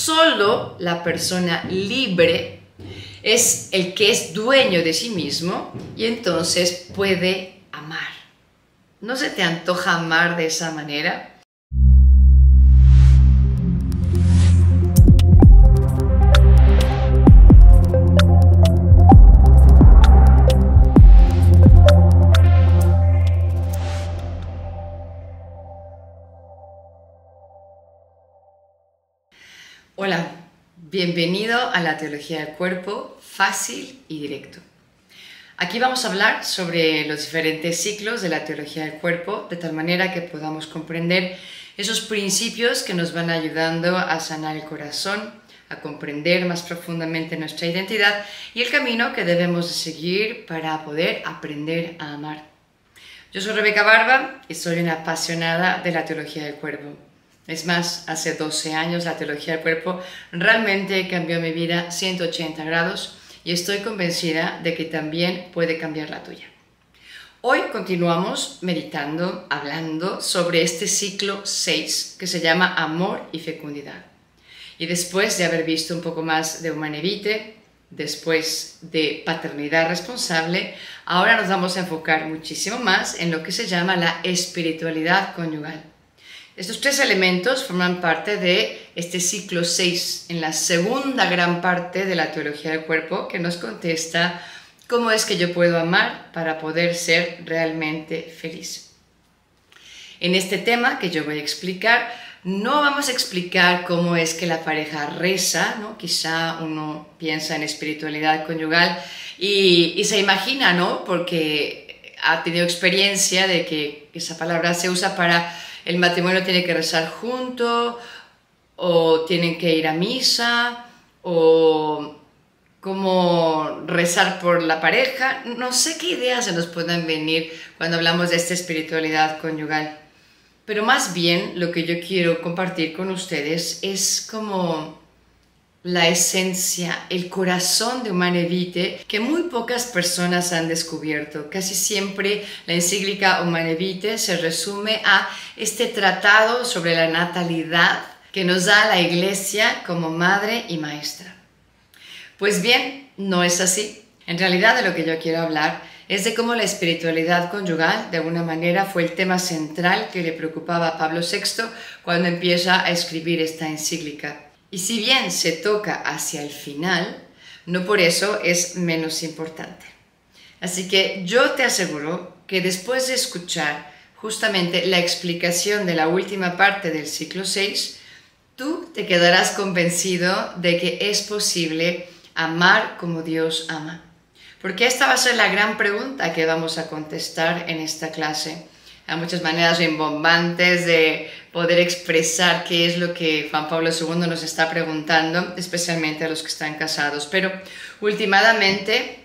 solo la persona libre es el que es dueño de sí mismo y entonces puede amar. ¿No se te antoja amar de esa manera? Hola, bienvenido a la Teología del Cuerpo, fácil y directo. Aquí vamos a hablar sobre los diferentes ciclos de la Teología del Cuerpo, de tal manera que podamos comprender esos principios que nos van ayudando a sanar el corazón, a comprender más profundamente nuestra identidad y el camino que debemos de seguir para poder aprender a amar. Yo soy Rebeca Barba y soy una apasionada de la Teología del Cuerpo. Es más, hace 12 años la Teología del Cuerpo realmente cambió mi vida 180 grados y estoy convencida de que también puede cambiar la tuya. Hoy continuamos meditando, hablando sobre este ciclo 6 que se llama Amor y Fecundidad. Y después de haber visto un poco más de Humanae Vitae, después de paternidad responsable, ahora nos vamos a enfocar muchísimo más en lo que se llama la espiritualidad conyugal. Estos tres elementos forman parte de este ciclo 6 en la segunda gran parte de la Teología del Cuerpo que nos contesta cómo es que yo puedo amar para poder ser realmente feliz. En este tema que yo voy a explicar, no vamos a explicar cómo es que la pareja reza, ¿no? Quizá uno piensa en espiritualidad conyugal y se imagina, ¿no? Porque ha tenido experiencia de que esa palabra se usa para el matrimonio tiene que rezar junto, o tienen que ir a misa, o cómo rezar por la pareja. No sé qué ideas se nos pueden venir cuando hablamos de esta espiritualidad conyugal. Pero más bien lo que yo quiero compartir con ustedes es como la esencia, el corazón de Humanae Vitae que muy pocas personas han descubierto. Casi siempre la encíclica Humanae Vitae se resume a este tratado sobre la natalidad que nos da la Iglesia como madre y maestra. Pues bien, no es así. En realidad de lo que yo quiero hablar es de cómo la espiritualidad conyugal de alguna manera fue el tema central que le preocupaba a Pablo VI cuando empieza a escribir esta encíclica. Y si bien se toca hacia el final, no por eso es menos importante. Así que yo te aseguro que después de escuchar justamente la explicación de la última parte del ciclo 6, tú te quedarás convencido de que es posible amar como Dios ama. Porque esta va a ser la gran pregunta que vamos a contestar en esta clase. Hay muchas maneras rimbombantes de poder expresar qué es lo que Juan Pablo II nos está preguntando, especialmente a los que están casados. Pero últimamente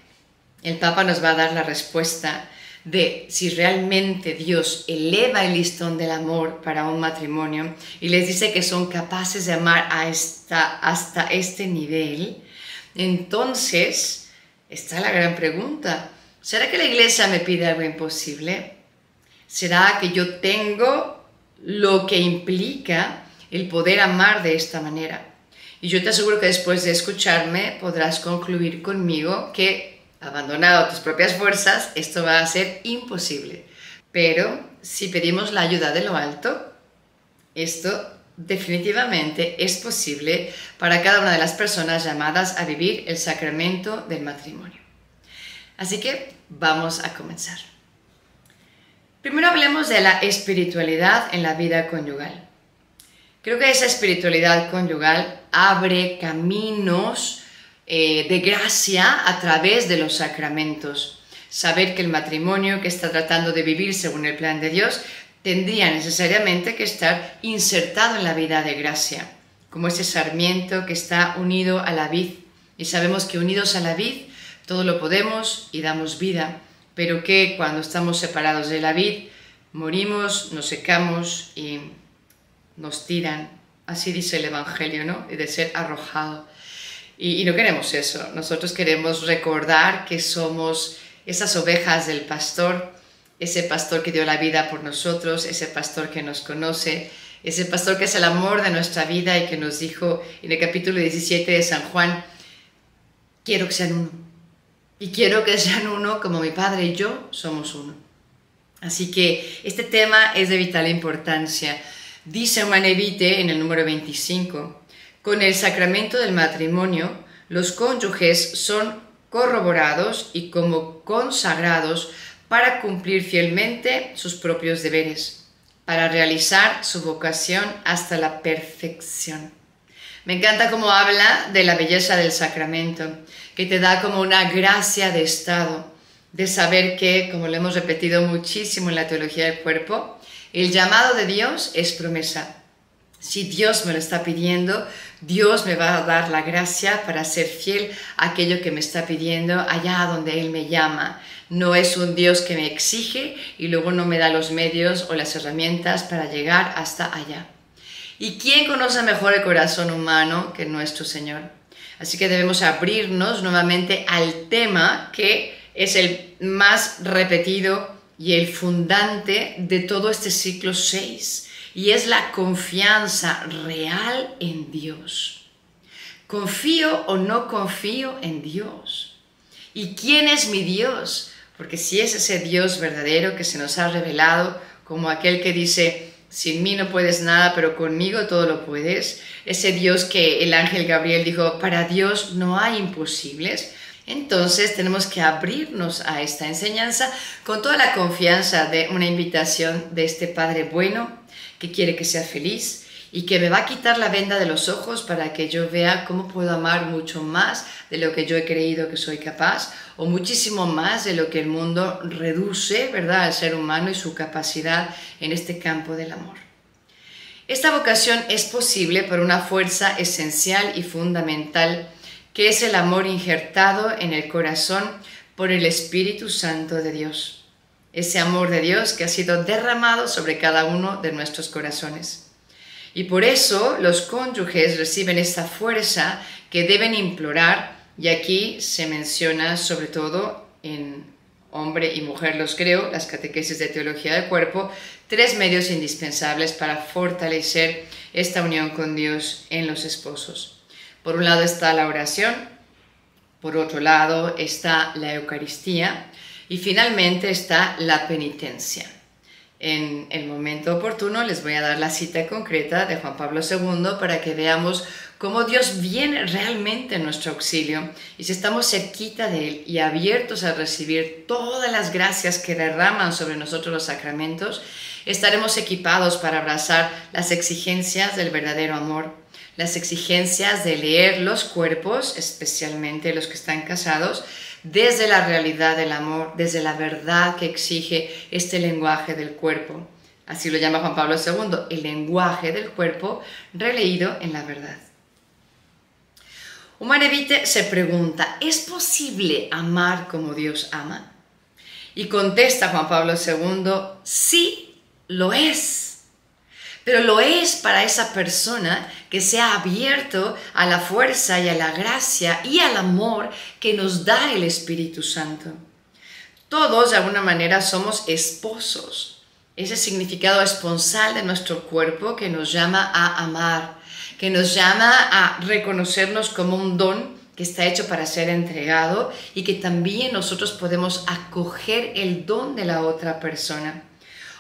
el Papa nos va a dar la respuesta de si realmente Dios eleva el listón del amor para un matrimonio y les dice que son capaces de amar hasta este nivel. Entonces está la gran pregunta: ¿será que la Iglesia me pide algo imposible? ¿Será que yo tengo lo que implica el poder amar de esta manera? Y yo te aseguro que después de escucharme podrás concluir conmigo que, abandonado a tus propias fuerzas, esto va a ser imposible. Pero si pedimos la ayuda de lo alto, esto definitivamente es posible para cada una de las personas llamadas a vivir el sacramento del matrimonio. Así que vamos a comenzar. Primero hablemos de la espiritualidad en la vida conyugal. Creo que esa espiritualidad conyugal abre caminos de gracia a través de los sacramentos. Saber que el matrimonio que está tratando de vivir según el plan de Dios tendría necesariamente que estar insertado en la vida de gracia, como ese sarmiento que está unido a la vid. Y sabemos que unidos a la vid todo lo podemos y damos vida, pero que cuando estamos separados de la vid, morimos, nos secamos y nos tiran. Así dice el Evangelio, ¿no? Y de ser arrojado. Y no queremos eso. Nosotros queremos recordar que somos esas ovejas del pastor, ese pastor que dio la vida por nosotros, ese pastor que nos conoce, ese pastor que es el amor de nuestra vida y que nos dijo en el capítulo 17 de San Juan, quiero que sean uno. Y quiero que sean uno como mi Padre y yo somos uno. Así que este tema es de vital importancia. Dice Humanae Vitae en el número 25, con el sacramento del matrimonio, los cónyuges son corroborados y como consagrados para cumplir fielmente sus propios deberes, para realizar su vocación hasta la perfección. Me encanta cómo habla de la belleza del sacramento, que te da como una gracia de estado, de saber que, como lo hemos repetido muchísimo en la teología del cuerpo, el llamado de Dios es promesa. Si Dios me lo está pidiendo, Dios me va a dar la gracia para ser fiel a aquello que me está pidiendo allá donde Él me llama. No es un Dios que me exige y luego no me da los medios o las herramientas para llegar hasta allá. ¿Y quién conoce mejor el corazón humano que nuestro Señor? Así que debemos abrirnos nuevamente al tema que es el más repetido y el fundante de todo este ciclo 6, y es la confianza real en Dios. ¿Confío o no confío en Dios? ¿Y quién es mi Dios? Porque si es ese Dios verdadero que se nos ha revelado como aquel que dice, sin mí no puedes nada, pero conmigo todo lo puedes, ese Dios que el ángel Gabriel dijo, para Dios no hay imposibles, entonces tenemos que abrirnos a esta enseñanza con toda la confianza de una invitación de este Padre bueno que quiere que sea feliz y que me va a quitar la venda de los ojos para que yo vea cómo puedo amar mucho más de lo que yo he creído que soy capaz o muchísimo más de lo que el mundo reduce, ¿verdad?, al ser humano y su capacidad en este campo del amor. Esta vocación es posible por una fuerza esencial y fundamental que es el amor injertado en el corazón por el Espíritu Santo de Dios. Ese amor de Dios que ha sido derramado sobre cada uno de nuestros corazones. Y por eso los cónyuges reciben esta fuerza que deben implorar, y aquí se menciona sobre todo en hombre y mujer los creo, las catequesis de teología del cuerpo, 3 medios indispensables para fortalecer esta unión con Dios en los esposos. Por un lado está la oración, por otro lado está la Eucaristía y finalmente está la penitencia. En el momento oportuno les voy a dar la cita concreta de Juan Pablo II para que veamos cómo Dios viene realmente en nuestro auxilio y si estamos cerquita de Él y abiertos a recibir todas las gracias que derraman sobre nosotros los sacramentos, estaremos equipados para abrazar las exigencias del verdadero amor, las exigencias de leer los cuerpos, especialmente los que están casados, desde la realidad del amor, desde la verdad que exige este lenguaje del cuerpo. Así lo llama Juan Pablo II, el lenguaje del cuerpo releído en la verdad. Humanae Vitae se pregunta, ¿es posible amar como Dios ama? Y contesta Juan Pablo II, sí, lo es. Pero lo es para esa persona que se ha abierto a la fuerza y a la gracia y al amor que nos da el Espíritu Santo. Todos, de alguna manera, somos esposos. Ese significado esponsal de nuestro cuerpo que nos llama a amar, que nos llama a reconocernos como un don que está hecho para ser entregado y que también nosotros podemos acoger el don de la otra persona.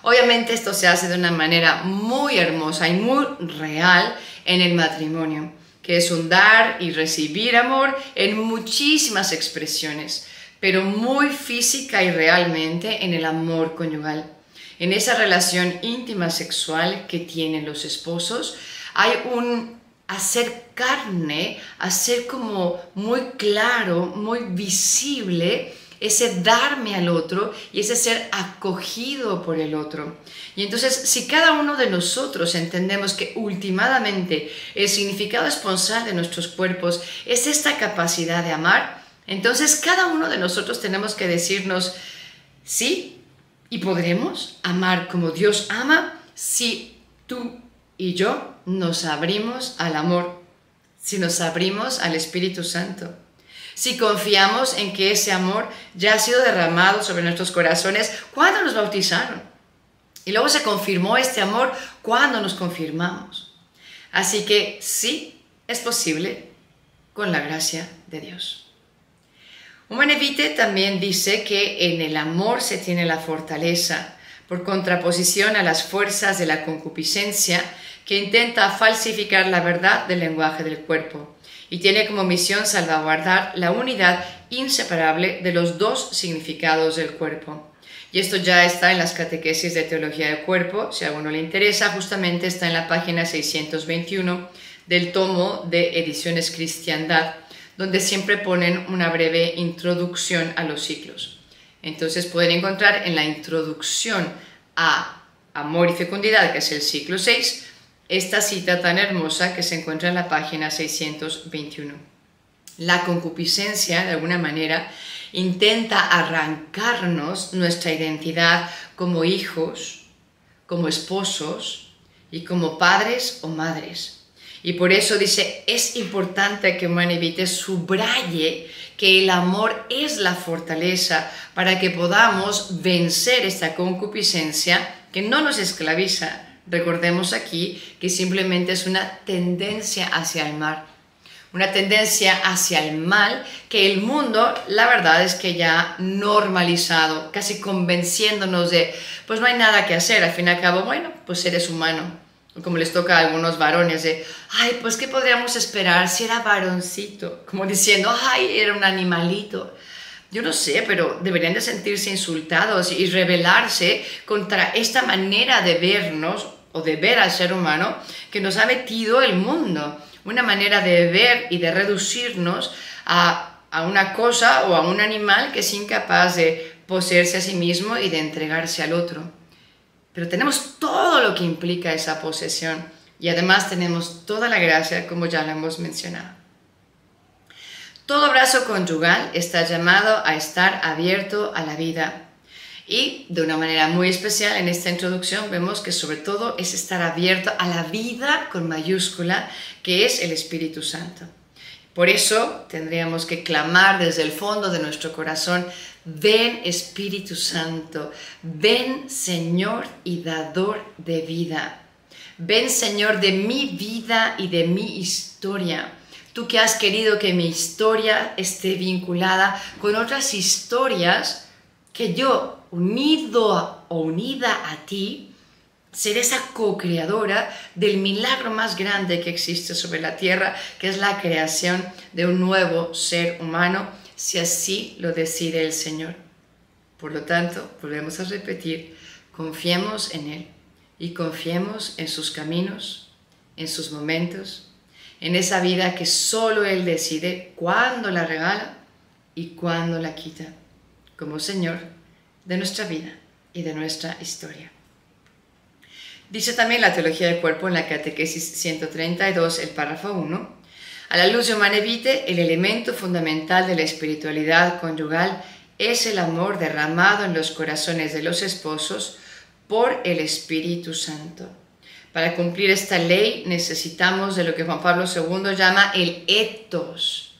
Obviamente esto se hace de una manera muy hermosa y muy real en el matrimonio, que es un dar y recibir amor en muchísimas expresiones, pero muy física y realmente en el amor conyugal. En esa relación íntima sexual que tienen los esposos hay un hacer carne, hacer como muy claro, muy visible ese darme al otro y ese ser acogido por el otro. Y entonces, si cada uno de nosotros entendemos que últimamente el significado esponsal de nuestros cuerpos es esta capacidad de amar, entonces cada uno de nosotros tenemos que decirnos, sí, y podremos amar como Dios ama si tú y yo nos abrimos al amor, si nos abrimos al Espíritu Santo. Si confiamos en que ese amor ya ha sido derramado sobre nuestros corazones cuando nos bautizaron. Y luego se confirmó este amor cuando nos confirmamos. Así que sí, es posible con la gracia de Dios. Humane Vitae también dice que en el amor se tiene la fortaleza, por contraposición a las fuerzas de la concupiscencia que intenta falsificar la verdad del lenguaje del cuerpo y tiene como misión salvaguardar la unidad inseparable de los dos significados del cuerpo. Y esto ya está en las catequesis de teología del cuerpo, si a alguno le interesa, justamente está en la página 621 del tomo de Ediciones Cristiandad, donde siempre ponen una breve introducción a los ciclos. Entonces pueden encontrar en la introducción a Amor y Fecundidad, que es el ciclo 6, esta cita tan hermosa que se encuentra en la página 621. La concupiscencia, de alguna manera, intenta arrancarnos nuestra identidad como hijos, como esposos y como padres o madres. Y por eso dice, es importante que Humane Vitae subraye que el amor es la fortaleza para que podamos vencer esta concupiscencia que no nos esclaviza. Recordemos aquí que simplemente es una tendencia hacia el mal. Una tendencia hacia el mal que el mundo, la verdad es que ya ha normalizado, casi convenciéndonos de, pues no hay nada que hacer, al fin y al cabo, bueno, pues eres humano. Como les toca a algunos varones de, ay, pues ¿qué podríamos esperar si era varoncito? Como diciendo, ay, era un animalito. Yo no sé, pero deberían de sentirse insultados y rebelarse contra esta manera de vernos o de ver al ser humano que nos ha metido el mundo. Una manera de ver y de reducirnos a una cosa o a un animal que es incapaz de poseerse a sí mismo y de entregarse al otro. Pero tenemos todo lo que implica esa posesión y además tenemos toda la gracia, como ya lo hemos mencionado. Todo abrazo conyugal está llamado a estar abierto a la vida. Y de una manera muy especial en esta introducción vemos que sobre todo es estar abierto a la vida con mayúscula, que es el Espíritu Santo. Por eso tendríamos que clamar desde el fondo de nuestro corazón, ven Espíritu Santo, ven Señor y dador de vida. Ven Señor de mi vida y de mi historia. Tú que has querido que mi historia esté vinculada con otras historias que yo, unido o unida a ti, ser esa co-creadora del milagro más grande que existe sobre la tierra, que es la creación de un nuevo ser humano, si así lo decide el Señor. Por lo tanto, volvemos a repetir, confiemos en Él y confiemos en sus caminos, en sus momentos, en esa vida que solo Él decide cuándo la regala y cuándo la quita, como Señor de nuestra vida y de nuestra historia. Dice también la teología del cuerpo en la catequesis 132, el párrafo 1, a la luz de Humane Vitae, el elemento fundamental de la espiritualidad conyugal es el amor derramado en los corazones de los esposos por el Espíritu Santo. Para cumplir esta ley necesitamos de lo que Juan Pablo II llama el ethos,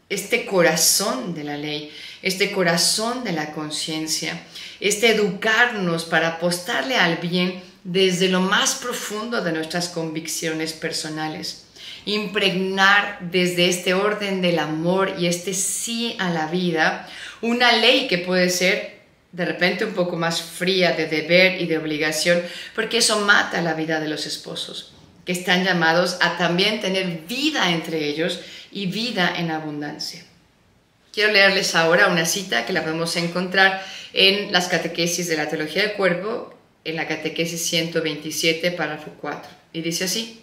este corazón de la ley, este corazón de la conciencia, este educarnos para apostarle al bien desde lo más profundo de nuestras convicciones personales, impregnar desde este orden del amor y este sí a la vida, una ley que puede ser de repente un poco más fría de deber y de obligación, porque eso mata la vida de los esposos, que están llamados a también tener vida entre ellos y vida en abundancia. Quiero leerles ahora una cita que la podemos encontrar en las catequesis de la teología del cuerpo, en la catequesis 127, párrafo 4, y dice así: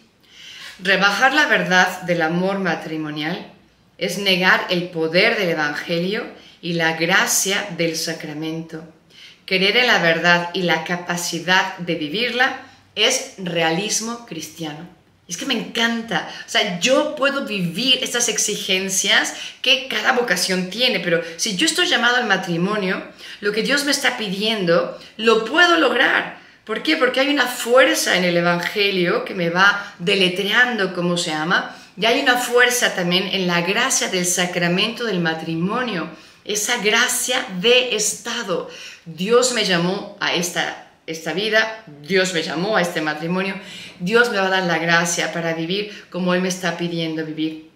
rebajar la verdad del amor matrimonial es negar el poder del Evangelio y la gracia del sacramento. Creer en la verdad y la capacidad de vivirla es realismo cristiano. Es que me encanta, o sea, yo puedo vivir estas exigencias que cada vocación tiene, pero si yo estoy llamado al matrimonio, lo que Dios me está pidiendo, lo puedo lograr. ¿Por qué? Porque hay una fuerza en el Evangelio que me va deletreando cómo se ama, y hay una fuerza también en la gracia del sacramento del matrimonio, esa gracia de estado. Dios me llamó a esta esta vida, Dios me llamó a este matrimonio, Dios me va a dar la gracia para vivir como Él me está pidiendo vivir.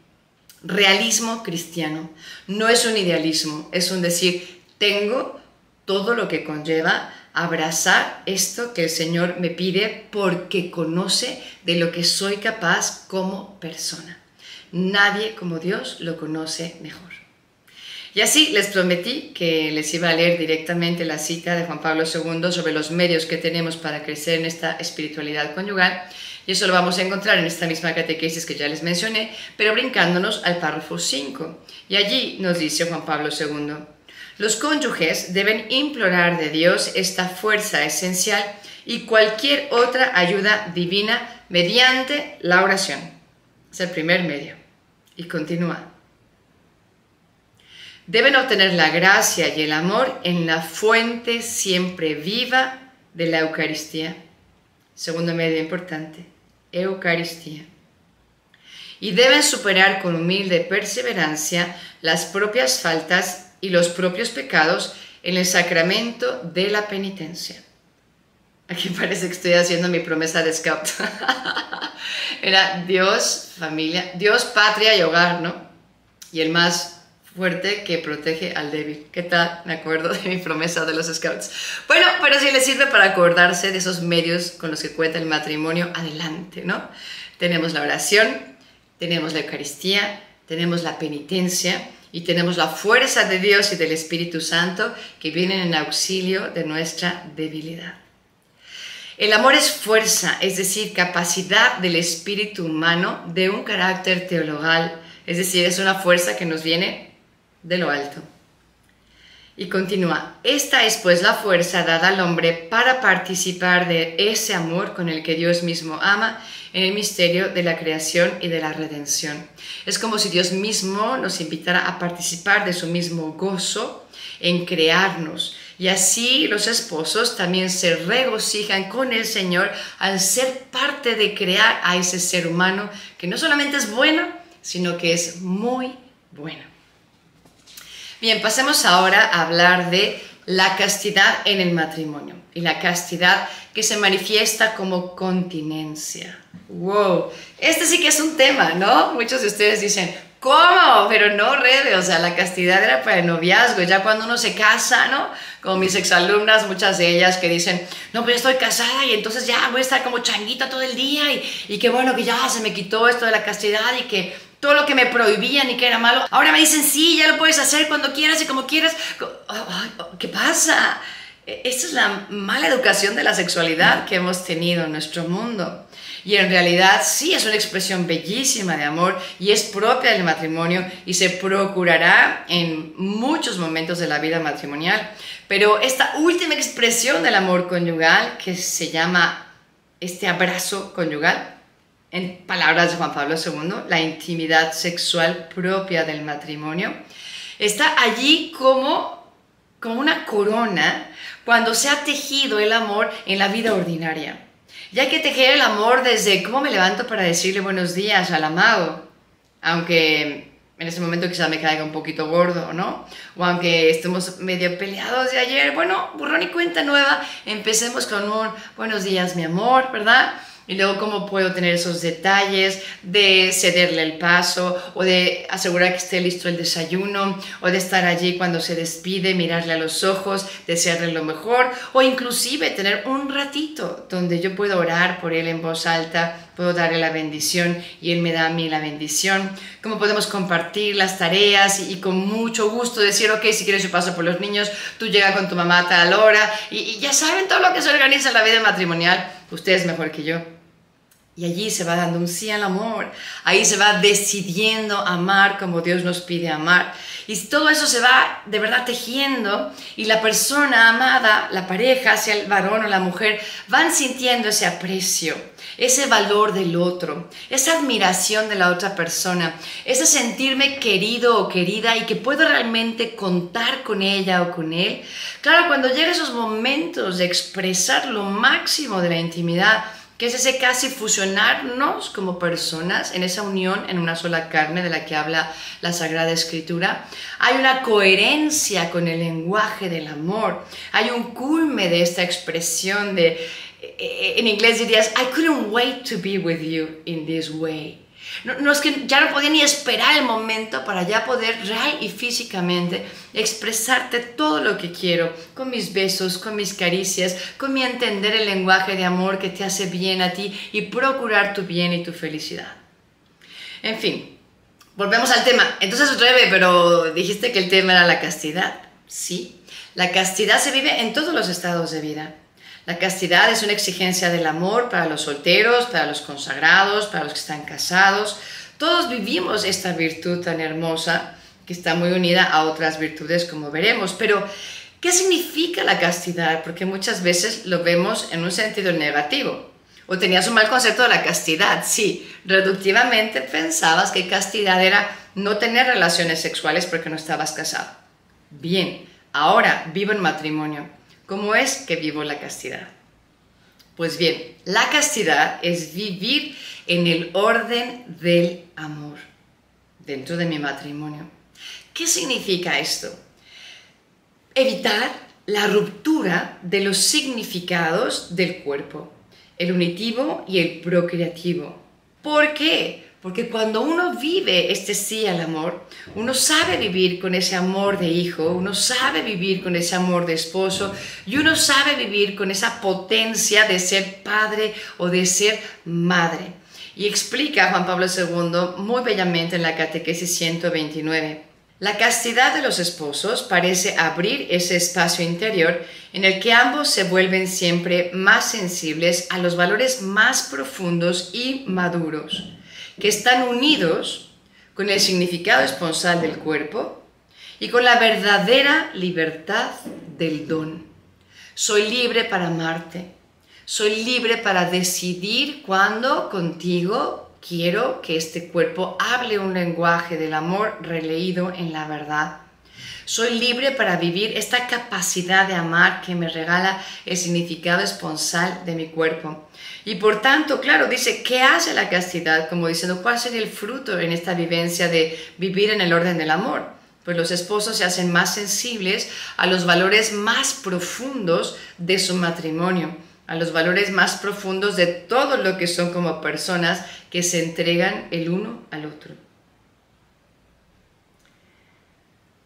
Realismo cristiano no es un idealismo, es un decir, tengo todo lo que conlleva abrazar esto que el Señor me pide porque conoce de lo que soy capaz como persona. Nadie como Dios lo conoce mejor. Y así les prometí que les iba a leer directamente la cita de Juan Pablo II sobre los medios que tenemos para crecer en esta espiritualidad conyugal. Y eso lo vamos a encontrar en esta misma catequesis que ya les mencioné, pero brincándonos al párrafo 5. Y allí nos dice Juan Pablo II, los cónyuges deben implorar de Dios esta fuerza esencial y cualquier otra ayuda divina mediante la oración. Es el primer medio. Y continúa. Deben obtener la gracia y el amor en la fuente siempre viva de la Eucaristía. Segundo medio importante, Eucaristía. Y deben superar con humilde perseverancia las propias faltas y los propios pecados en el sacramento de la penitencia. Aquí parece que estoy haciendo mi promesa de scout. Era Dios, familia, Dios, patria y hogar, ¿no? Y el más fuerte que protege al débil. ¿Qué tal? Me acuerdo de mi promesa de los scouts. Bueno, pero si les sirve para acordarse de esos medios con los que cuenta el matrimonio, adelante, ¿no? Tenemos la oración, tenemos la Eucaristía, tenemos la penitencia y tenemos la fuerza de Dios y del Espíritu Santo que vienen en auxilio de nuestra debilidad. El amor es fuerza, es decir, capacidad del espíritu humano de un carácter teologal, es decir, es una fuerza que nos viene de lo alto. Y continúa, esta es pues la fuerza dada al hombre para participar de ese amor con el que Dios mismo ama en el misterio de la creación y de la redención. Es como si Dios mismo nos invitara a participar de su mismo gozo en crearnos. Y así los esposos también se regocijan con el Señor al ser parte de crear a ese ser humano que no solamente es bueno, sino que es muy bueno. Bien, pasemos ahora a hablar de la castidad en el matrimonio y la castidad que se manifiesta como continencia. ¡Wow! Este sí que es un tema, ¿no? Muchos de ustedes dicen, ¿cómo? Pero no, Rebe, o sea, la castidad era para el noviazgo, ya cuando uno se casa, ¿no? Como mis exalumnas, muchas de ellas que dicen, no, pues estoy casada y entonces ya voy a estar como changuita todo el día y qué bueno que ya se me quitó esto de la castidad y que todo lo que me prohibían y que era malo, ahora me dicen, sí, ya lo puedes hacer cuando quieras y como quieras. ¿Qué pasa? Esta es la mala educación de la sexualidad que hemos tenido en nuestro mundo. Y en realidad sí es una expresión bellísima de amor y es propia del matrimonio y se procurará en muchos momentos de la vida matrimonial. Pero esta última expresión del amor conyugal, que se llama este abrazo conyugal, en palabras de Juan Pablo II, la intimidad sexual propia del matrimonio, está allí como una corona cuando se ha tejido el amor en la vida ordinaria. Y hay que tejer el amor desde cómo me levanto para decirle buenos días al amado, aunque en ese momento quizá me caiga un poquito gordo, ¿no? O aunque estemos medio peleados de ayer, bueno, borrón y cuenta nueva, empecemos con un buenos días mi amor, ¿verdad? Y luego cómo puedo tener esos detalles de cederle el paso o de asegurar que esté listo el desayuno o de estar allí cuando se despide, mirarle a los ojos, desearle lo mejor o inclusive tener un ratito donde yo puedo orar por él en voz alta, puedo darle la bendición y él me da a mí la bendición. Cómo podemos compartir las tareas y con mucho gusto decir, ok, si quieres yo paso por los niños, tú llegas con tu mamá a tal hora y ya saben todo lo que se organiza en la vida matrimonial, ustedes mejor que yo. Y allí se va dando un sí al amor, ahí se va decidiendo amar como Dios nos pide amar. Y todo eso se va de verdad tejiendo y la persona amada, la pareja, sea el varón o la mujer, van sintiendo ese aprecio, ese valor del otro, esa admiración de la otra persona, ese sentirme querido o querida y que puedo realmente contar con ella o con él. Claro, cuando llegan esos momentos de expresar lo máximo de la intimidad, que es ese casi fusionarnos como personas en esa unión en una sola carne de la que habla la Sagrada Escritura. Hay una coherencia con el lenguaje del amor, hay un culme de esta expresión de, en inglés dirías, I couldn't wait to be with you in this way. No es que ya no podía ni esperar el momento para ya poder real y físicamente expresarte todo lo que quiero, con mis besos, con mis caricias, con mi entender el lenguaje de amor que te hace bien a ti y procurar tu bien y tu felicidad. En fin, volvemos al tema. Entonces, Rebe, pero dijiste que el tema era la castidad. Sí, la castidad se vive en todos los estados de vida. La castidad es una exigencia del amor para los solteros, para los consagrados, para los que están casados. Todos vivimos esta virtud tan hermosa que está muy unida a otras virtudes, como veremos. Pero, ¿qué significa la castidad? Porque muchas veces lo vemos en un sentido negativo. O tenías un mal concepto de la castidad. Sí, reductivamente pensabas que castidad era no tener relaciones sexuales porque no estabas casado. Bien, ahora vivo en matrimonio. ¿Cómo es que vivo la castidad? Pues bien, la castidad es vivir en el orden del amor dentro de mi matrimonio. ¿Qué significa esto? Evitar la ruptura de los significados del cuerpo, el unitivo y el procreativo. ¿Por qué? Porque cuando uno vive este sí al amor, uno sabe vivir con ese amor de hijo, uno sabe vivir con ese amor de esposo y uno sabe vivir con esa potencia de ser padre o de ser madre. Y explica Juan Pablo II muy bellamente en la Catequesis 129. La castidad de los esposos parece abrir ese espacio interior en el que ambos se vuelven siempre más sensibles a los valores más profundos y maduros, que están unidos con el significado esponsal del cuerpo y con la verdadera libertad del don. Soy libre para amarte, soy libre para decidir cuándo contigo quiero que este cuerpo hable un lenguaje del amor releído en la verdad. Soy libre para vivir esta capacidad de amar que me regala el significado esponsal de mi cuerpo. Y por tanto, claro, dice, ¿qué hace la castidad? Como diciendo, ¿cuál sería el fruto en esta vivencia de vivir en el orden del amor? Pues los esposos se hacen más sensibles a los valores más profundos de su matrimonio, a los valores más profundos de todo lo que son como personas que se entregan el uno al otro.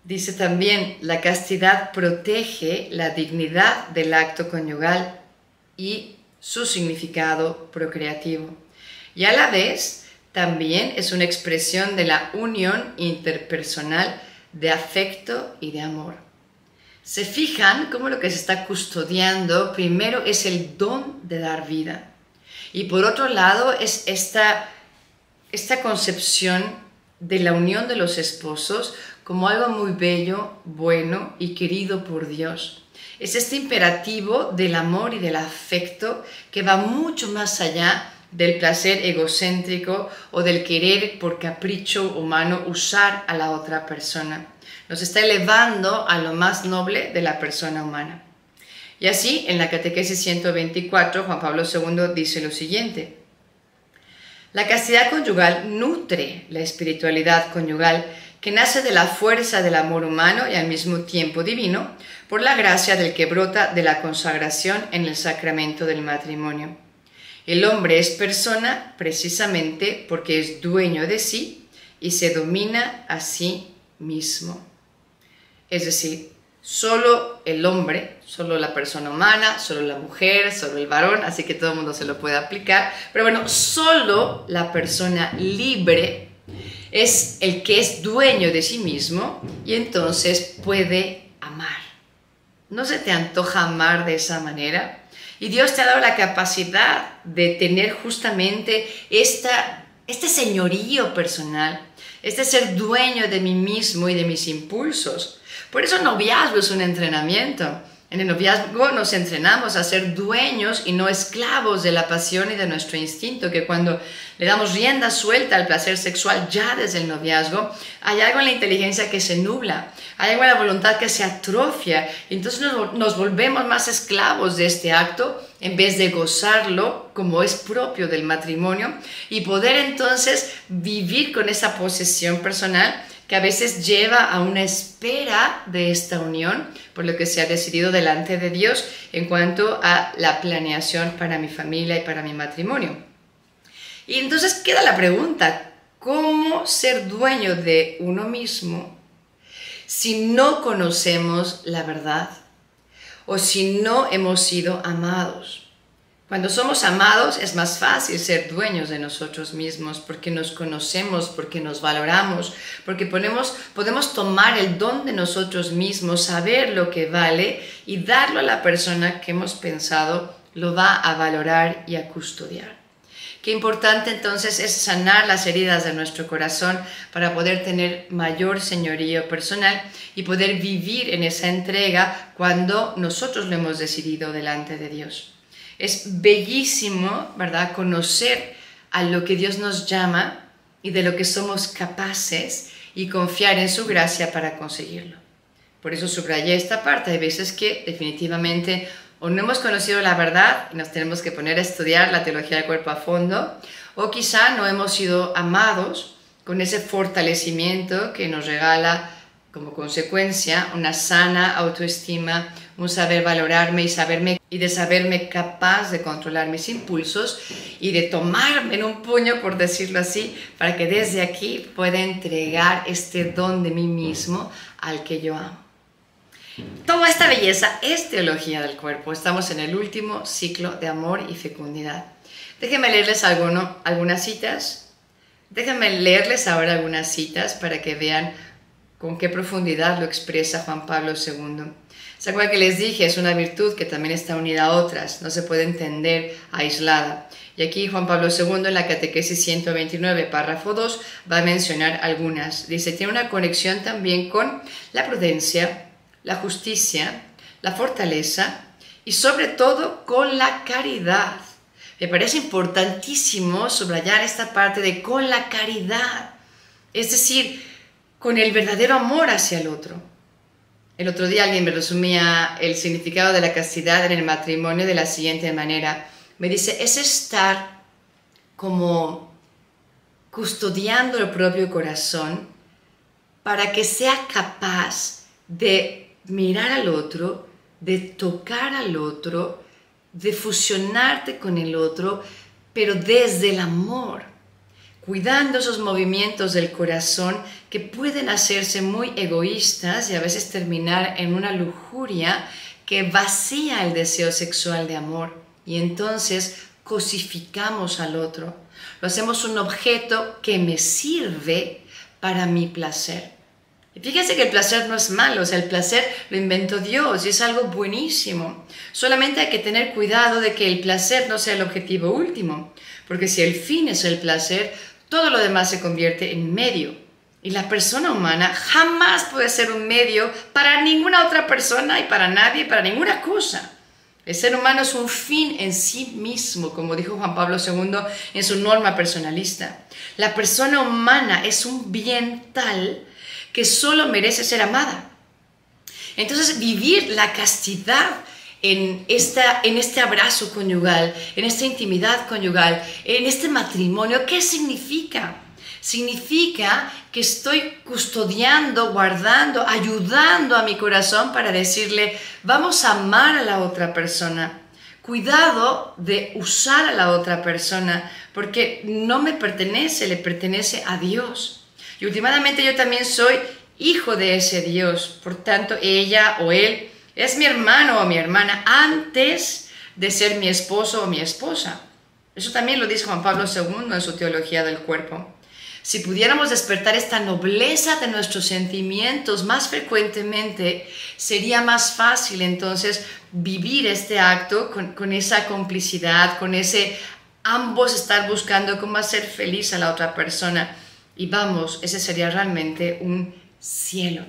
Dice también, la castidad protege la dignidad del acto conyugal y su significado procreativo. Y a la vez, también es una expresión de la unión interpersonal de afecto y de amor. Se fijan cómo lo que se está custodiando primero es el don de dar vida. Y por otro lado es esta concepción de la unión de los esposos como algo muy bello, bueno y querido por Dios. Es este imperativo del amor y del afecto que va mucho más allá del placer egocéntrico o del querer por capricho humano usar a la otra persona. Nos está elevando a lo más noble de la persona humana. Y así, en la Catequesis 124, Juan Pablo II dice lo siguiente: la castidad conyugal nutre la espiritualidad conyugal que nace de la fuerza del amor humano y al mismo tiempo divino, por la gracia del que brota de la consagración en el sacramento del matrimonio. El hombre es persona precisamente porque es dueño de sí y se domina a sí mismo. Es decir, solo el hombre, solo la persona humana, solo la mujer, solo el varón, así que todo el mundo se lo puede aplicar, pero bueno, solo la persona libre es el que es dueño de sí mismo y entonces puede amar. ¿No se te antoja amar de esa manera? Y Dios te ha dado la capacidad de tener justamente este señorío personal, este ser dueño de mí mismo y de mis impulsos. Por eso el noviazgo es un entrenamiento. En el noviazgo nos entrenamos a ser dueños y no esclavos de la pasión y de nuestro instinto, que cuando le damos rienda suelta al placer sexual ya desde el noviazgo, hay algo en la inteligencia que se nubla, hay algo en la voluntad que se atrofia, y entonces nos volvemos más esclavos de este acto en vez de gozarlo como es propio del matrimonio y poder entonces vivir con esa posesión personal que a veces lleva a una espera de esta unión, por lo que se ha decidido delante de Dios en cuanto a la planeación para mi familia y para mi matrimonio. Y entonces queda la pregunta, ¿cómo ser dueño de uno mismo si no conocemos la verdad o si no hemos sido amados? Cuando somos amados es más fácil ser dueños de nosotros mismos porque nos conocemos, porque nos valoramos, porque podemos tomar el don de nosotros mismos, saber lo que vale y darlo a la persona que hemos pensado lo va a valorar y a custodiar. Qué importante entonces es sanar las heridas de nuestro corazón para poder tener mayor señorío personal y poder vivir en esa entrega cuando nosotros lo hemos decidido delante de Dios. Es bellísimo, ¿verdad?, conocer a lo que Dios nos llama y de lo que somos capaces y confiar en su gracia para conseguirlo. Por eso subrayé esta parte. Hay veces que definitivamente o no hemos conocido la verdad y nos tenemos que poner a estudiar la teología del cuerpo a fondo, o quizá no hemos sido amados con ese fortalecimiento que nos regala como consecuencia una sana autoestima, un saber valorarme y de saberme capaz de controlar mis impulsos y de tomarme en un puño, por decirlo así, para que desde aquí pueda entregar este don de mí mismo al que yo amo. Toda esta belleza es teología del cuerpo. Estamos en el último ciclo de amor y fecundidad. Déjenme leerles algunas citas. Déjenme leerles ahora algunas citas para que vean con qué profundidad lo expresa Juan Pablo II. ¿Se acuerdan que les dije? Es una virtud que también está unida a otras, no se puede entender aislada. Y aquí Juan Pablo II en la Catequesis 129, párrafo 2, va a mencionar algunas. Dice, tiene una conexión también con la prudencia, la justicia, la fortaleza y sobre todo con la caridad. Me parece importantísimo subrayar esta parte de con la caridad, es decir, con el verdadero amor hacia el otro. El otro día alguien me resumía el significado de la castidad en el matrimonio de la siguiente manera. Me dice, es estar como custodiando el propio corazón para que sea capaz de mirar al otro, de tocar al otro, de fusionarte con el otro, pero desde el amor, cuidando esos movimientos del corazón que pueden hacerse muy egoístas y a veces terminar en una lujuria que vacía el deseo sexual de amor y entonces cosificamos al otro. Lo hacemos un objeto que me sirve para mi placer. Y fíjense que el placer no es malo, o sea, el placer lo inventó Dios y es algo buenísimo. Solamente hay que tener cuidado de que el placer no sea el objetivo último, porque si el fin es el placer, todo lo demás se convierte en medio. Y la persona humana jamás puede ser un medio para ninguna otra persona y para nadie, para ninguna cosa. El ser humano es un fin en sí mismo, como dijo Juan Pablo II en su norma personalista. La persona humana es un bien tal que solo merece ser amada. Entonces, vivir la castidad en este abrazo conyugal, en esta intimidad conyugal, en este matrimonio, ¿qué significa? Significa que estoy custodiando, guardando, ayudando a mi corazón para decirle, vamos a amar a la otra persona. Cuidado de usar a la otra persona, porque no me pertenece, le pertenece a Dios. Y últimamente yo también soy hijo de ese Dios, por tanto ella o él es mi hermano o mi hermana antes de ser mi esposo o mi esposa. Eso también lo dice Juan Pablo II en su teología del cuerpo. Si pudiéramos despertar esta nobleza de nuestros sentimientos más frecuentemente, sería más fácil entonces vivir este acto con esa complicidad, con ese ambos estar buscando cómo hacer feliz a la otra persona. Y vamos, ese sería realmente un cielo,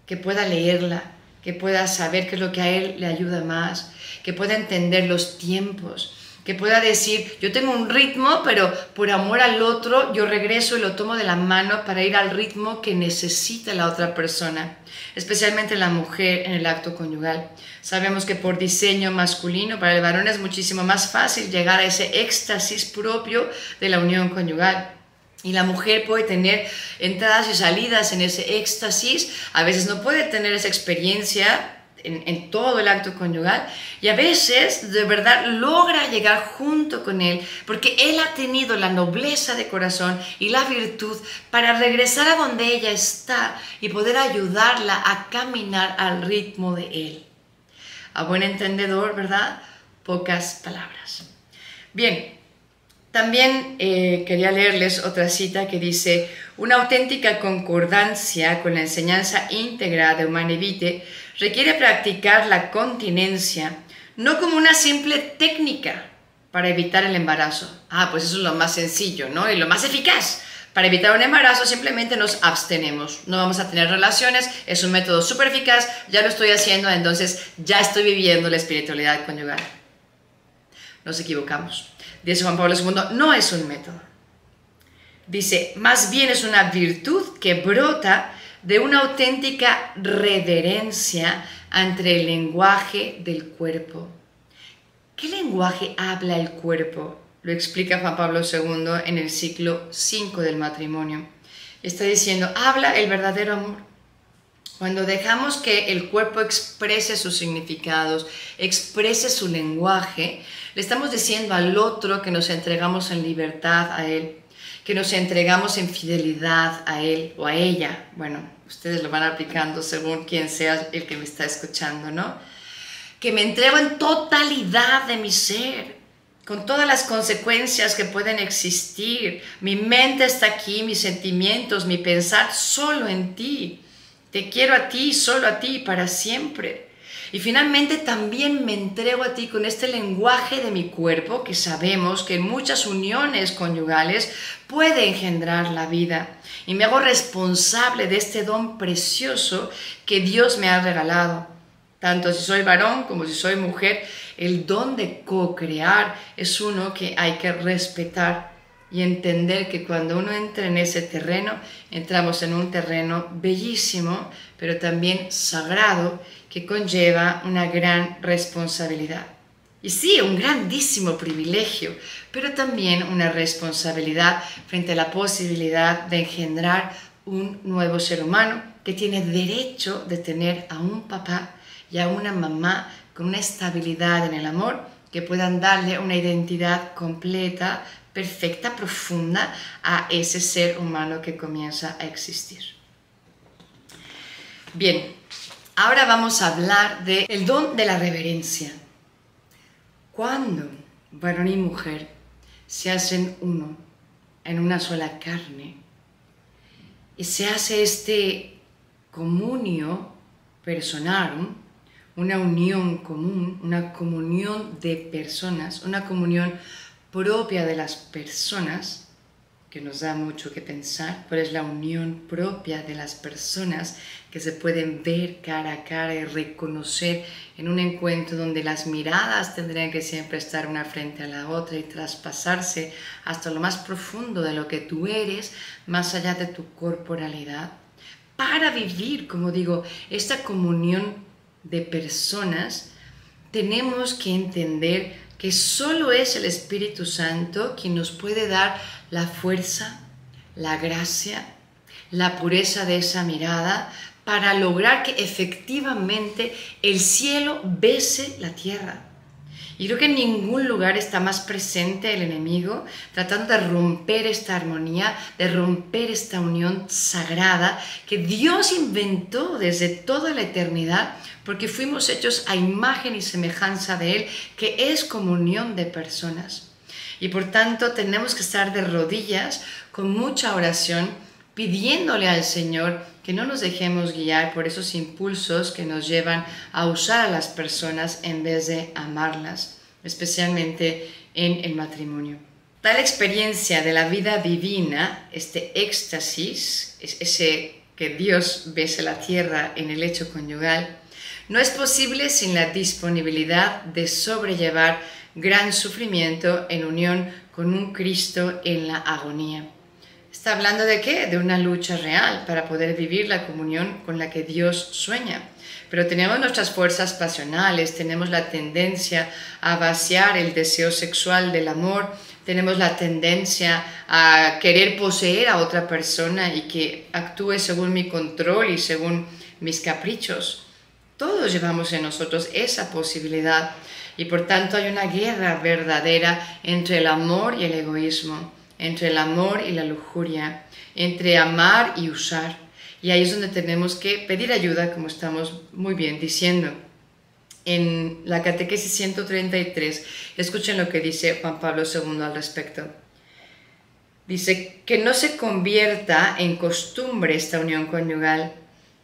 que pueda leerla, que pueda saber qué es lo que a él le ayuda más, que pueda entender los tiempos, que pueda decir, yo tengo un ritmo, pero por amor al otro, yo regreso y lo tomo de la mano para ir al ritmo que necesita la otra persona, especialmente la mujer en el acto conyugal. Sabemos que por diseño masculino, para el varón es muchísimo más fácil llegar a ese éxtasis propio de la unión conyugal. Y la mujer puede tener entradas y salidas en ese éxtasis, a veces no puede tener esa experiencia en todo el acto conyugal, y a veces de verdad logra llegar junto con él porque él ha tenido la nobleza de corazón y la virtud para regresar a donde ella está y poder ayudarla a caminar al ritmo de él. A buen entendedor, ¿verdad? Pocas palabras. Bien, también quería leerles otra cita que dice: una auténtica concordancia con la enseñanza íntegra de Humanae Vitae requiere practicar la continencia no como una simple técnica para evitar el embarazo. Pues eso es lo más sencillo, ¿no? Y lo más eficaz. Para evitar un embarazo simplemente nos abstenemos, no vamos a tener relaciones, es un método súper eficaz, ya lo estoy haciendo, entonces ya estoy viviendo la espiritualidad conyugal. Nos equivocamos. Dice Juan Pablo II, no es un método. Dice, más bien es una virtud que brota de una auténtica reverencia ante el lenguaje del cuerpo. ¿Qué lenguaje habla el cuerpo? Lo explica Juan Pablo II en el ciclo 5 del matrimonio. Está diciendo, habla el verdadero amor. Cuando dejamos que el cuerpo exprese sus significados, exprese su lenguaje, le estamos diciendo al otro que nos entregamos en libertad a él, que nos entregamos en fidelidad a él o a ella. Bueno, ustedes lo van aplicando según quien sea el que me está escuchando, ¿no? Que me entrego en totalidad de mi ser, con todas las consecuencias que pueden existir. Mi mente está aquí, mis sentimientos, mi pensar solo en ti. Te quiero a ti, solo a ti, para siempre. Y finalmente también me entrego a ti con este lenguaje de mi cuerpo que sabemos que en muchas uniones conyugales puede engendrar la vida. Y me hago responsable de este don precioso que Dios me ha regalado. Tanto si soy varón como si soy mujer, el don de co-crear es uno que hay que respetar y entender que cuando uno entra en ese terreno, entramos en un terreno bellísimo, pero también sagrado, que conlleva una gran responsabilidad. Y sí, un grandísimo privilegio, pero también una responsabilidad frente a la posibilidad de engendrar un nuevo ser humano que tiene derecho de tener a un papá y a una mamá con una estabilidad en el amor que puedan darle una identidad completa, perfecta, profunda a ese ser humano que comienza a existir. Bien, ahora vamos a hablar del don de la reverencia. Cuando varón y mujer se hacen uno en una sola carne y se hace este communio personarum, una unión común, una comunión de personas, una comunión propia de las personas, que nos da mucho que pensar, pero es la unión propia de las personas que se pueden ver cara a cara y reconocer en un encuentro donde las miradas tendrían que siempre estar una frente a la otra y traspasarse hasta lo más profundo de lo que tú eres, más allá de tu corporalidad, para vivir, como digo, esta comunión de personas. Tenemos que entender que solo es el Espíritu Santo quien nos puede dar la fuerza, la gracia, la pureza de esa mirada para lograr que efectivamente el cielo bese la tierra. Y creo que en ningún lugar está más presente el enemigo tratando de romper esta armonía, de romper esta unión sagrada que Dios inventó desde toda la eternidad, porque fuimos hechos a imagen y semejanza de Él, que es comunión de personas. Y por tanto tenemos que estar de rodillas con mucha oración, pidiéndole al Señor que no nos dejemos guiar por esos impulsos que nos llevan a usar a las personas en vez de amarlas, especialmente en el matrimonio. Tal experiencia de la vida divina, este éxtasis, ese que Dios bese la tierra en el hecho conyugal, no es posible sin la disponibilidad de sobrellevar gran sufrimiento en unión con un Cristo en la agonía. ¿Está hablando de qué? De una lucha real para poder vivir la comunión con la que Dios sueña. Pero tenemos nuestras fuerzas pasionales, tenemos la tendencia a vaciar el deseo sexual del amor, tenemos la tendencia a querer poseer a otra persona y que actúe según mi control y según mis caprichos. Todos llevamos en nosotros esa posibilidad y por tanto hay una guerra verdadera entre el amor y el egoísmo, entre el amor y la lujuria, entre amar y usar. Y ahí es donde tenemos que pedir ayuda, como estamos muy bien diciendo. En la Catequesis 133, escuchen lo que dice Juan Pablo II al respecto. Dice que no se convierta en costumbre esta unión conyugal,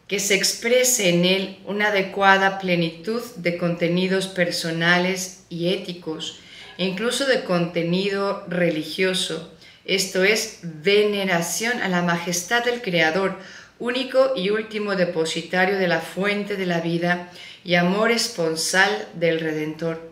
que se exprese en él una adecuada plenitud de contenidos personales y éticos, e incluso de contenido religioso, esto es, veneración a la majestad del Creador, único y último depositario de la fuente de la vida y amor esponsal del Redentor.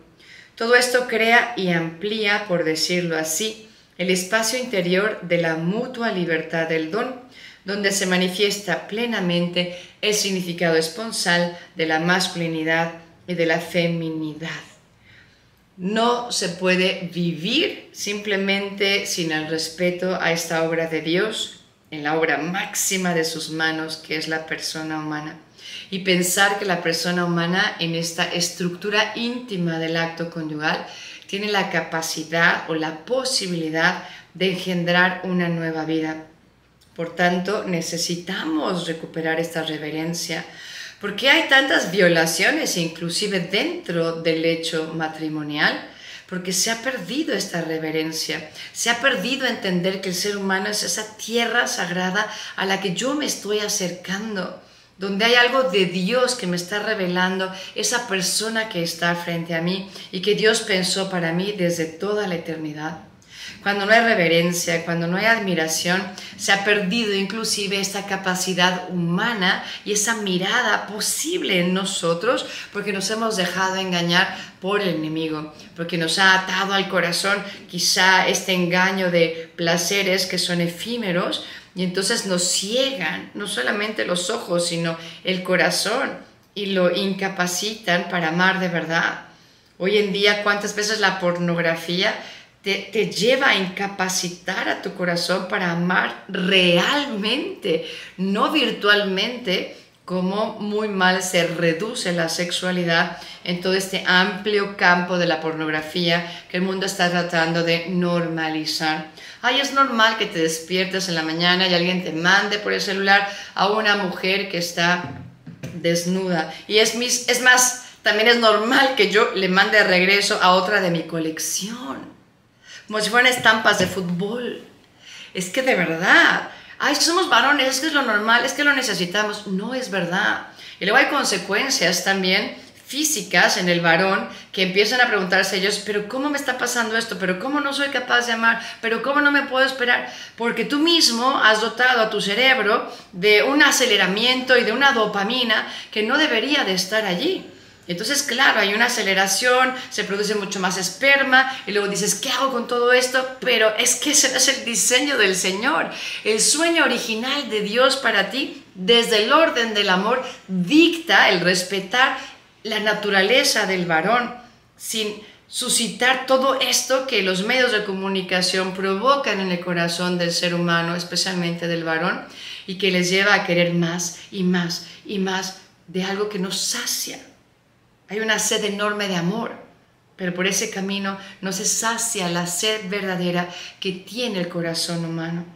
Todo esto crea y amplía, por decirlo así, el espacio interior de la mutua libertad del don, donde se manifiesta plenamente el significado esponsal de la masculinidad y de la feminidad. No se puede vivir simplemente sin el respeto a esta obra de Dios, en la obra máxima de sus manos, que es la persona humana, y pensar que la persona humana en esta estructura íntima del acto conyugal tiene la capacidad o la posibilidad de engendrar una nueva vida. Por tanto, necesitamos recuperar esta reverencia. ¿Por qué hay tantas violaciones, inclusive dentro del hecho matrimonial? Porque se ha perdido esta reverencia, se ha perdido entender que el ser humano es esa tierra sagrada a la que yo me estoy acercando, donde hay algo de Dios que me está revelando esa persona que está frente a mí y que Dios pensó para mí desde toda la eternidad. Cuando no hay reverencia, cuando no hay admiración, se ha perdido inclusive esta capacidad humana y esa mirada posible en nosotros porque nos hemos dejado engañar por el enemigo, porque nos ha atado al corazón quizá este engaño de placeres que son efímeros y entonces nos ciegan no solamente los ojos sino el corazón y lo incapacitan para amar de verdad. Hoy en día, ¿cuántas veces la pornografía te lleva a incapacitar a tu corazón para amar realmente, no virtualmente, como muy mal se reduce la sexualidad en todo este amplio campo de la pornografía que el mundo está tratando de normalizar. Ay, es normal que te despiertes en la mañana y alguien te mande por el celular a una mujer que está desnuda. Y es más, también es normal que yo le mande de regreso a otra de mi colección, como si fueran estampas de fútbol. Es que de verdad, ay, somos varones, es que es lo normal, es que lo necesitamos. No es verdad. Y luego hay consecuencias también físicas en el varón que empiezan a preguntarse ellos, pero ¿cómo me está pasando esto? ¿Pero cómo no soy capaz de amar? ¿Pero cómo no me puedo esperar? Porque tú mismo has dotado a tu cerebro de un aceleramiento y de una dopamina que no debería de estar allí. Entonces, claro, hay una aceleración, se produce mucho más esperma y luego dices, ¿qué hago con todo esto? Pero es que ese no es el diseño del Señor. El sueño original de Dios para ti, desde el orden del amor, dicta el respetar la naturaleza del varón sin suscitar todo esto que los medios de comunicación provocan en el corazón del ser humano, especialmente del varón, y que les lleva a querer más y más y más de algo que nos sacia. Hay una sed enorme de amor, pero por ese camino no se sacia la sed verdadera que tiene el corazón humano.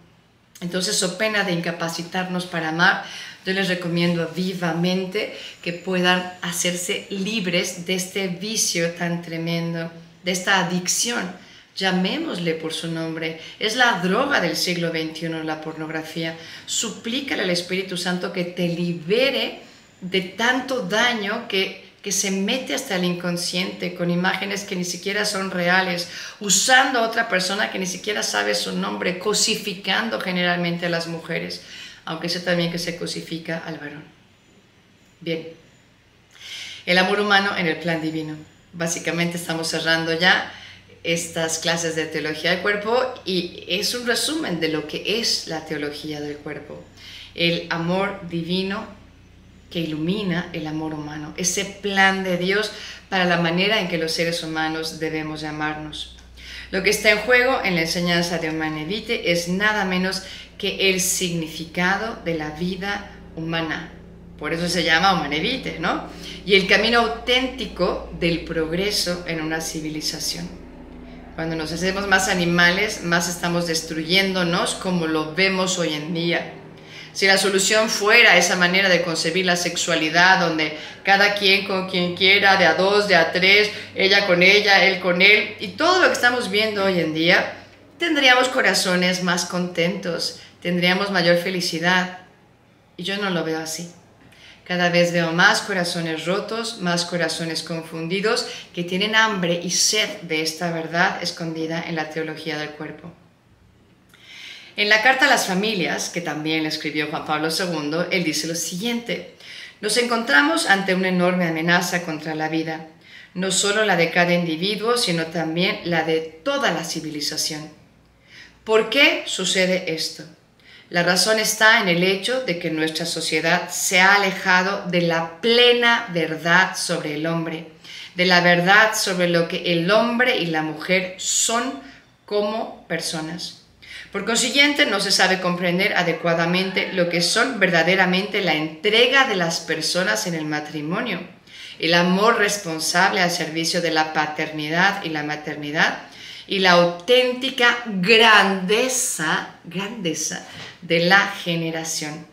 Entonces, so pena de incapacitarnos para amar, yo les recomiendo vivamente que puedan hacerse libres de este vicio tan tremendo, de esta adicción. Llamémosle por su nombre. Es la droga del siglo XXI, la pornografía. Suplícale al Espíritu Santo que te libere de tanto daño que se mete hasta el inconsciente con imágenes que ni siquiera son reales, usando a otra persona que ni siquiera sabe su nombre, cosificando generalmente a las mujeres, aunque sé también que se cosifica al varón. Bien, el amor humano en el plan divino. Básicamente estamos cerrando ya estas clases de teología del cuerpo y es un resumen de lo que es la teología del cuerpo. El amor divino que ilumina el amor humano, ese plan de Dios para la manera en que los seres humanos debemos llamarnos. Lo que está en juego en la enseñanza de Humanae Vitae es nada menos que el significado de la vida humana. Por eso se llama Humanae Vitae, ¿no? Y el camino auténtico del progreso en una civilización. Cuando nos hacemos más animales, más estamos destruyéndonos como lo vemos hoy en día. Si la solución fuera esa manera de concebir la sexualidad, donde cada quien con quien quiera, de a dos, de a tres, ella con ella, él con él, y todo lo que estamos viendo hoy en día, tendríamos corazones más contentos, tendríamos mayor felicidad. Y yo no lo veo así. Cada vez veo más corazones rotos, más corazones confundidos, que tienen hambre y sed de esta verdad escondida en la teología del cuerpo. En la carta a las familias, que también le escribió Juan Pablo II, él dice lo siguiente: nos encontramos ante una enorme amenaza contra la vida, no solo la de cada individuo, sino también la de toda la civilización. ¿Por qué sucede esto? La razón está en el hecho de que nuestra sociedad se ha alejado de la plena verdad sobre el hombre, de la verdad sobre lo que el hombre y la mujer son como personas. Por consiguiente, no se sabe comprender adecuadamente lo que son verdaderamente la entrega de las personas en el matrimonio, el amor responsable al servicio de la paternidad y la maternidad, y la auténtica grandeza de la generación.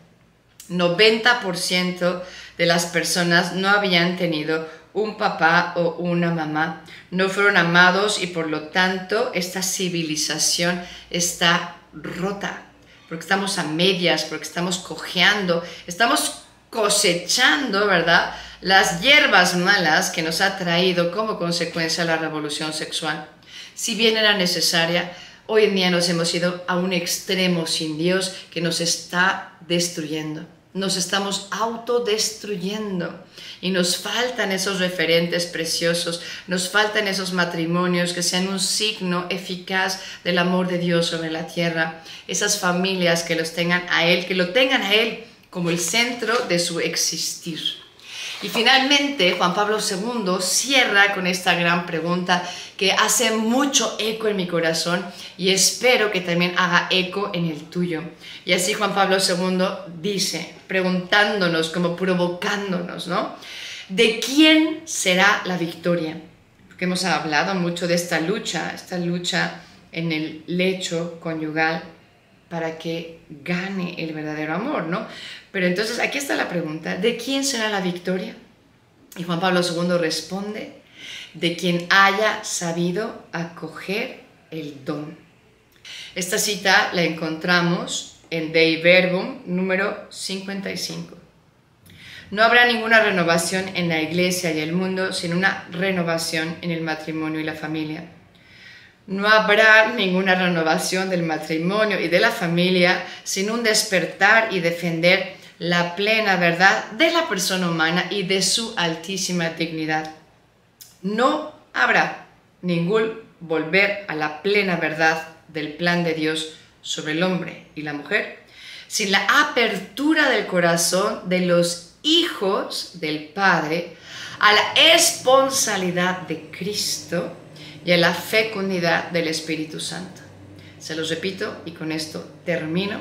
90% de las personas no habían tenido un papá o una mamá, no fueron amados y por lo tanto esta civilización está rota, porque estamos a medias, porque estamos cojeando, estamos cosechando, ¿verdad?, las hierbas malas que nos ha traído como consecuencia la revolución sexual. Si bien era necesaria, hoy en día nos hemos ido a un extremo sin Dios que nos está destruyendo. Nos estamos autodestruyendo y nos faltan esos referentes preciosos, nos faltan esos matrimonios que sean un signo eficaz del amor de Dios sobre la tierra, esas familias que los tengan a Él, que lo tengan a Él como el centro de su existir. Y finalmente Juan Pablo II cierra con esta gran pregunta que hace mucho eco en mi corazón y espero que también haga eco en el tuyo. Y así Juan Pablo II dice, preguntándonos, como provocándonos, ¿no? ¿De quién será la victoria? Porque hemos hablado mucho de esta lucha en el lecho conyugal para que gane el verdadero amor, ¿no? Pero entonces aquí está la pregunta, ¿de quién será la victoria? Y Juan Pablo II responde, de quien haya sabido acoger el don. Esta cita la encontramos en Dei Verbum número 55. No habrá ninguna renovación en la Iglesia y el mundo sin una renovación en el matrimonio y la familia. No habrá ninguna renovación del matrimonio y de la familia sin un despertar y defender la plena verdad de la persona humana y de su altísima dignidad. No habrá ningún volver a la plena verdad del plan de Dios sobre el hombre y la mujer sin la apertura del corazón de los hijos del Padre a la esponsabilidad de Cristo y a la fecundidad del Espíritu Santo. Se los repito y con esto termino,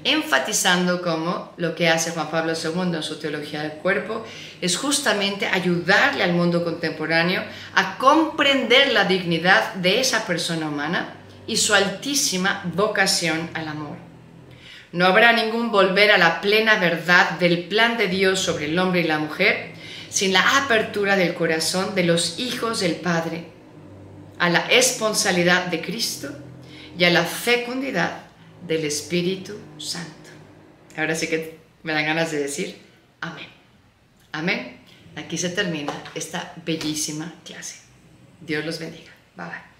enfatizando cómo lo que hace Juan Pablo II en su teología del cuerpo es justamente ayudarle al mundo contemporáneo a comprender la dignidad de esa persona humana y su altísima vocación al amor. No habrá ningún volver a la plena verdad del plan de Dios sobre el hombre y la mujer sin la apertura del corazón de los hijos del Padre a la esponsabilidad de Cristo y a la fecundidad del Espíritu Santo. Ahora sí que me dan ganas de decir amén. Amén. Aquí se termina esta bellísima clase. Dios los bendiga. Bye bye.